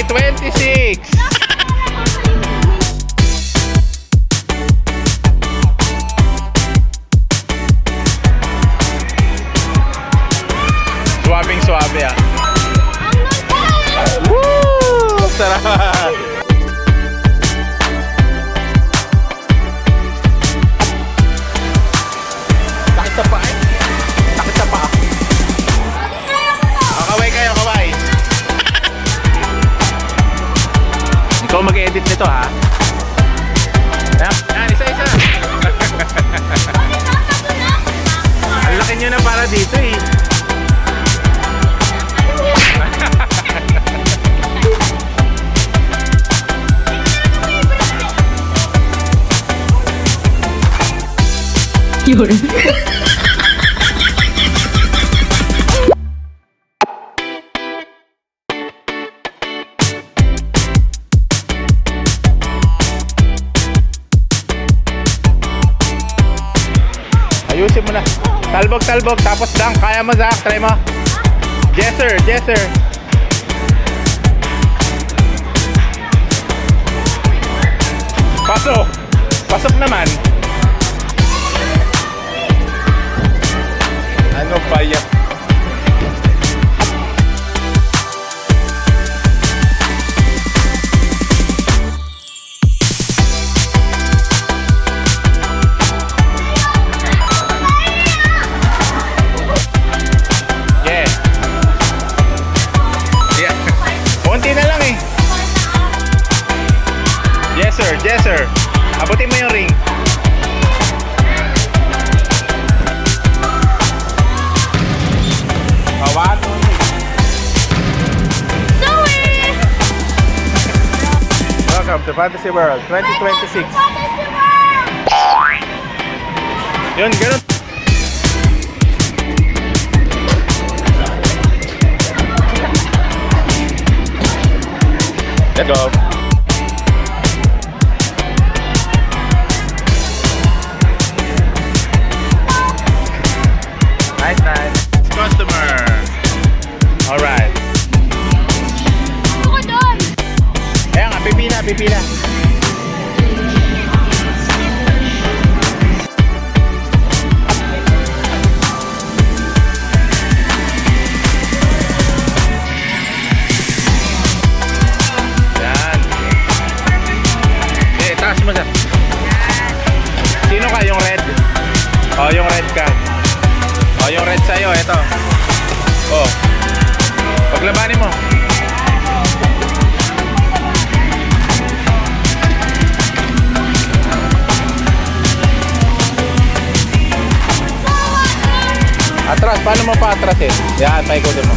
2026. Swabing swabe ah. Woo! Sarap! Sakit sa paa eh. Sakit sa paa. Kaway kayo, kaway. Ikaw mag-edit nito ha. Yan, isa-isa. Ang laki nyo na para dito eh. Yun. Ayusin mo na. Talbog, tapos dunk. Kaya mo, Zach. Try mo. Yes, sir. Yes, sir. Pasok. Pasok naman. Ano ba yan? Yes sir. Abutin mo yung ring. Awan. Welcome to Fantasy World 2026. Yun, ganun. Let's go. Nice. Customer. Alright. Ako doon. Ayan nga, pipila. Yan. Taas mo siya. Sino ka? Yung red? Oh, yung red ka. Oh, yung red sa'yo, ito. Oh. Paglabanin mo. Atras, paano mo pa atrasin? Yan, paikotin mo.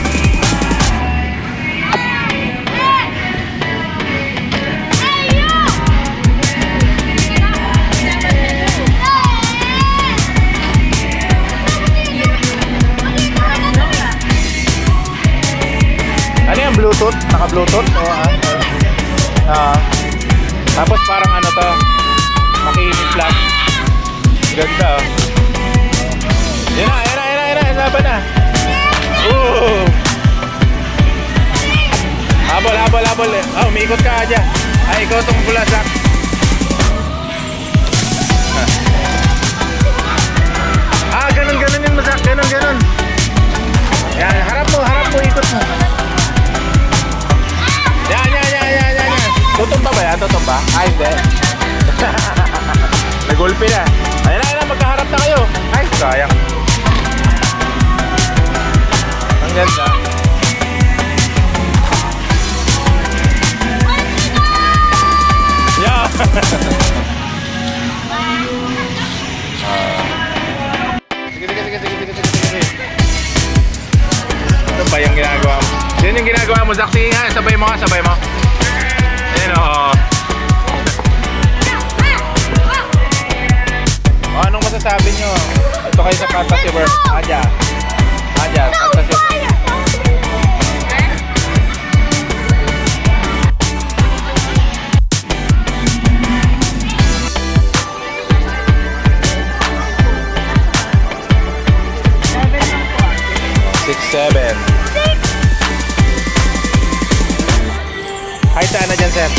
Ano yung Bluetooth? Naka-Bluetooth? O tapos parang ano to, makiinit lang. Ganda oh. Yan na, laban na. Habol. Oh, umiikot ka dyan. Ay, ikaw itong pula, Zach. Ganun yun, Zach. Ganun. Yan, harap mo, ikot mo. Yan. Tutumba ba yan? Tutumba? Ay, hindi. Nagulpi na. Ayan na, magkaharap na kayo. Ay, sayang. Ang ganda. Yeah. Sige. Ano ba yung ginagawa mo? Yan yung ginagawa mo, Zach. Sige nga, sabay mo. Ayan o. Anong masasabi nyo? Ito kayo sa Fantasy World. Aja, Fantasy World. Hi sa ano dyan, sir.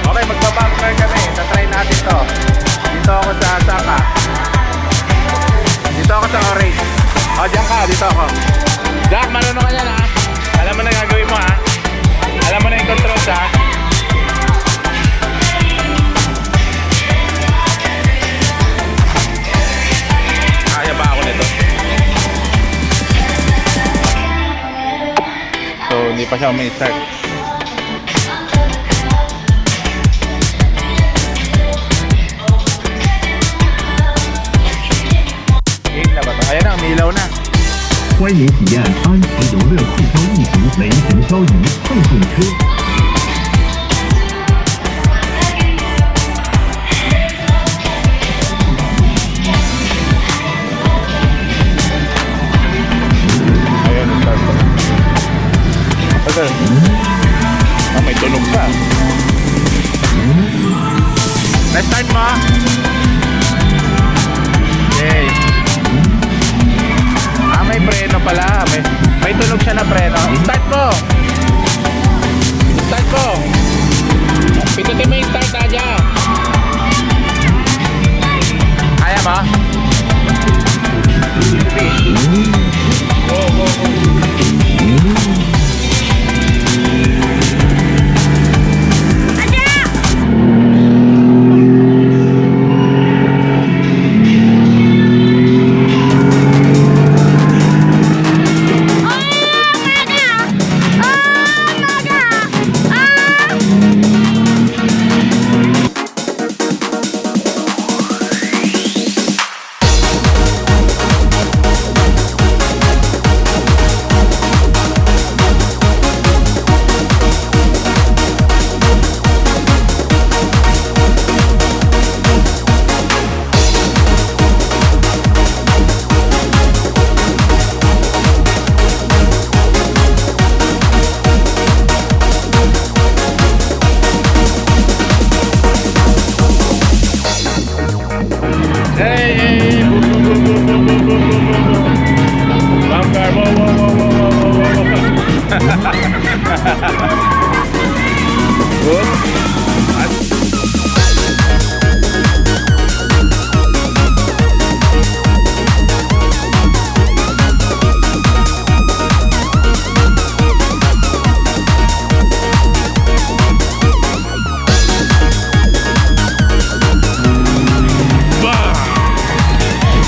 Okay, magbabunker kami. Tatry natin to. Dito ako sa Saka. Dito ako sa Orange. O, dyan ka. Dito ako. Jack, marunong ka yan, ha? Alam mo na gagawin mo, ha? Alam mo na yung controls, ha? Kaya ba ako nito? So, hindi pa siya may-start. Game na ba ito? Ayan na, umilaw na. 欢迎体验安吉游乐气球一族雷神漂移碰碰车。 Ayan, start pa. Okay. Ah, may tunog pa. Na-start mo? Yay. Ah, may preno pala. May tunog siya na preno. Start mo! Start mo! Pindutin mo yung start, Aja. Kaya mo? Go, go, go. Hey, hey, boom, boom, boom, boom, boom, boom, boom, boom, boom. Bunker, whoa, whoa, whoa, whoa, whoa, whoa, whoa.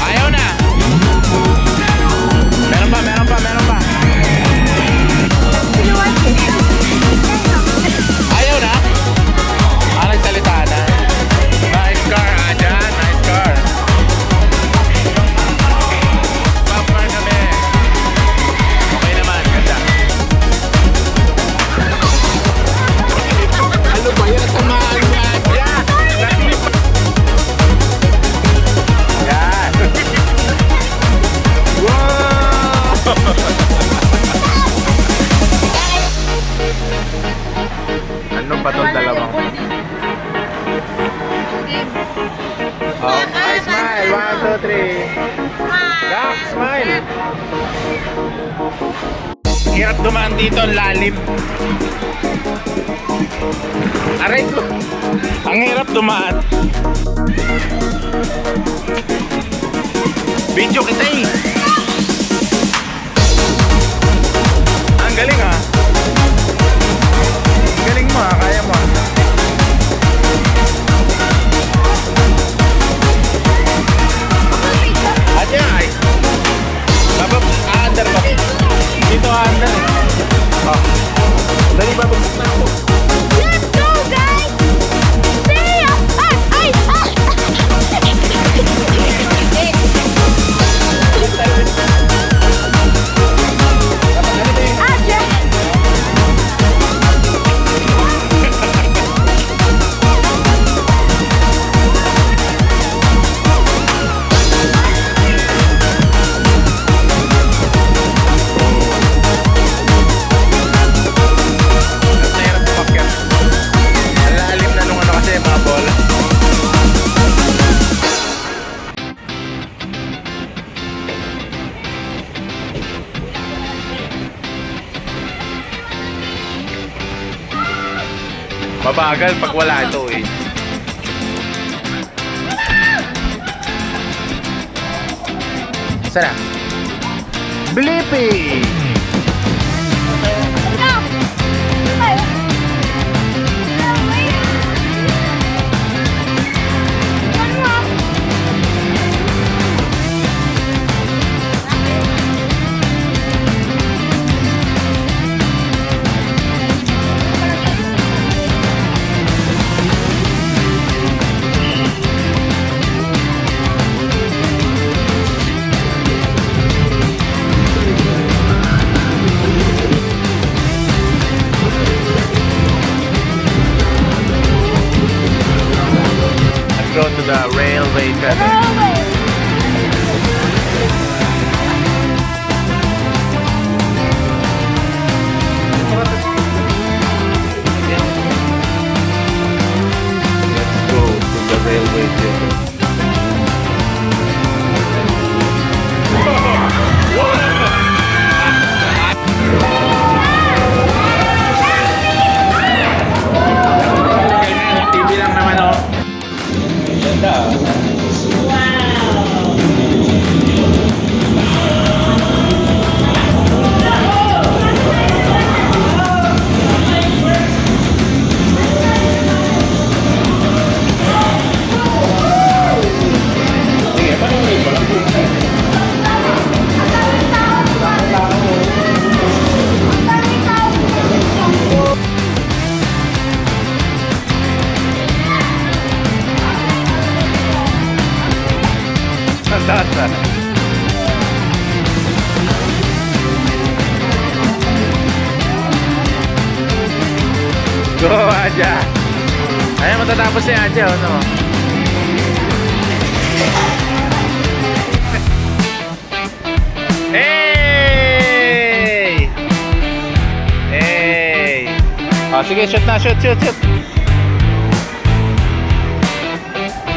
Ayaw na. Meron pa, meron pa, meron pa. Ayaw na. Ah, nagsalita na. Nice car, Aja. Nice car. Bumper kami. Okay naman, ganda. Ano ba yan? Tamaan mo, Aja. Yan. Wow! Ano pa tong dalawang? Oh, ay, smile. 1, 2, 3. Jack, smile. Hirap dumaan dito, ang lalim. Aray ko. Ang hirap dumaan. Video kita eh. Ang galing ah. Ang galing mo ah, kaya mo ah. Aja ay. Babab, under ba? Dito under eh. Oh. Dali babagsak na ako. Let's go, guys! See ya! Ay! Ay! Ay! Mabagal pag wala ito eh. Sana? Blippi! No! Ay! No, wait! One more! Let's go to the railway center. Railway! Let's go to the railway center. TV lang naman oh. Ganda. Sige, panulit mo lang. Tata. Go aja. Ayan, matatapos si Aja, ano? Hey! Hey! Oh, sige, shoot na, shoot.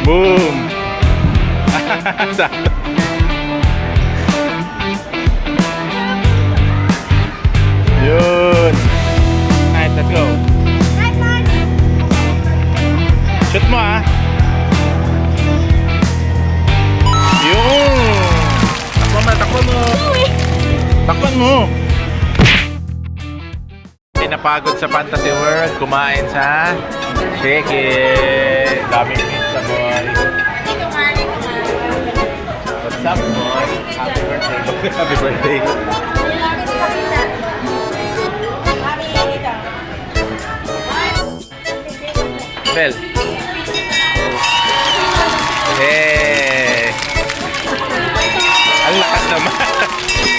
Boom! Sakto. Yun. Alright, let's go. Shoot mo ah. Yun. Takbo mo. Takpan mo. Napagod sa Fantasy World, kumain sa chicken. Daming pizza boy. What's up, boy? Happy birthday. Happy birthday. Bel. Hey. Ang lakas naman.